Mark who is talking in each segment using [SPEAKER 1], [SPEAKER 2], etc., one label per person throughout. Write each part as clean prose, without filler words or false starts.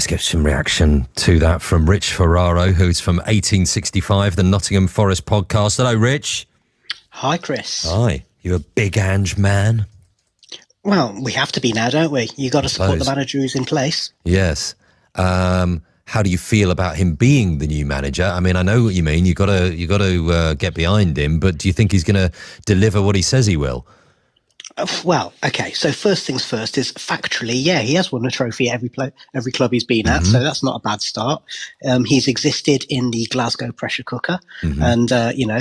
[SPEAKER 1] Let's get some reaction to that from Rich Ferraro, who's from 1865, the Nottingham Forest podcast. Hello, Rich.
[SPEAKER 2] Hi, Chris.
[SPEAKER 1] Hi. You a big Ange man?
[SPEAKER 2] Well, we have to be now, don't we? You got to support the manager who's in place.
[SPEAKER 1] Yes. How do you feel about him being the new manager? I mean, I know what you mean. You got to get behind him, but do you think he's going to deliver what he says he will?
[SPEAKER 2] Well, okay. So first things first is factually, yeah, he has won a trophy at every club he's been at, so that's not a bad start. He's existed in the Glasgow pressure cooker, and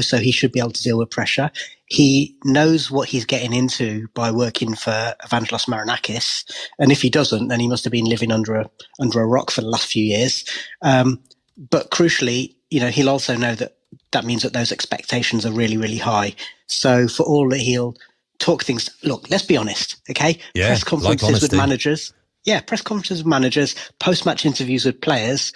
[SPEAKER 2] so he should be able to deal with pressure. He knows what he's getting into by working for Evangelos Marinakis, and if he doesn't, then he must have been living under a rock for the last few years. But crucially, he'll also know that means that those expectations are really, really high. So for all that he'll talk things. Look, let's be honest, okay?
[SPEAKER 1] Yeah,
[SPEAKER 2] press conferences with managers. Yeah, press conferences with managers, post-match interviews with players.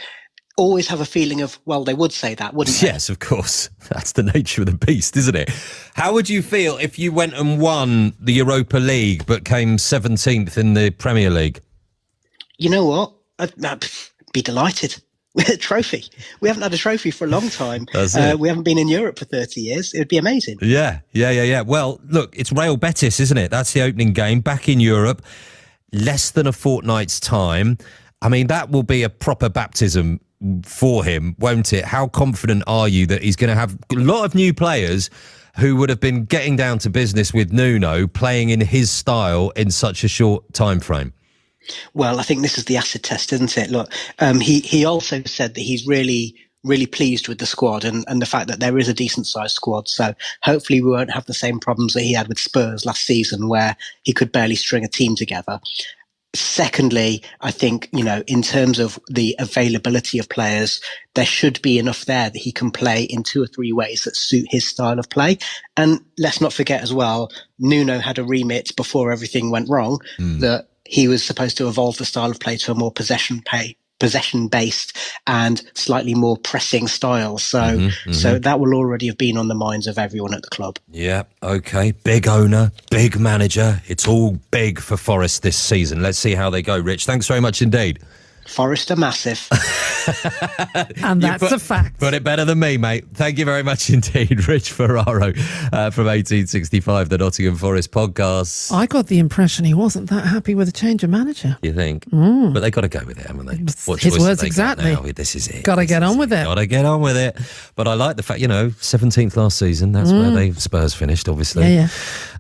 [SPEAKER 2] Always have a feeling of, well, they would say that, wouldn't they?
[SPEAKER 1] Yes, of course. That's the nature of the beast, isn't it? How would you feel if you went and won the Europa League but came 17th in the Premier League?
[SPEAKER 2] You know what? I'd be delighted. A trophy. We haven't had a trophy for a long time. We haven't been in Europe for 30 years. It would be amazing. Yeah. Well,
[SPEAKER 1] look, it's Real Betis, isn't it? That's the opening game back in Europe. Less than a fortnight's time. I mean, that will be a proper baptism for him, won't it? How confident are you that he's going to have a lot of new players who would have been getting down to business with Nuno playing in his style in such a short time frame?
[SPEAKER 2] Well, I think this is the acid test, isn't it? Look, he also said that he's really, really pleased with the squad and the fact that there is a decent-sized squad. So hopefully we won't have the same problems that he had with Spurs last season where he could barely string a team together. Secondly, I think, in terms of the availability of players, there should be enough there that he can play in 2 or 3 ways that suit his style of play. And let's not forget as well, Nuno had a remit before everything went wrong that he was supposed to evolve the style of play to a more possession-based and slightly more pressing style. So that will already have been on the minds of everyone at the club.
[SPEAKER 1] Yeah, okay. Big owner, big manager. It's all big for Forest this season. Let's see how they go, Rich. Thanks very much indeed.
[SPEAKER 2] Forest are massive.
[SPEAKER 3] And that's a fact.
[SPEAKER 1] Put it better than me, mate. Thank you very much indeed, Rich Ferraro from 1865, the Nottingham Forest podcast.
[SPEAKER 3] I got the impression he wasn't that happy with the change of manager.
[SPEAKER 1] You think? But they got to go with it, haven't they? What
[SPEAKER 3] his words exactly.
[SPEAKER 1] This is it.
[SPEAKER 3] Got to get on with it.
[SPEAKER 1] Got to get on with it. But I like the fact, 17th last season. That's where Spurs finished, obviously.
[SPEAKER 3] Yeah.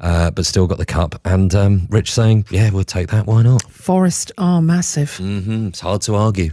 [SPEAKER 1] But still got the cup. And Rich saying, yeah, we'll take that. Why not?
[SPEAKER 3] Forest are massive.
[SPEAKER 1] It's hard to argue.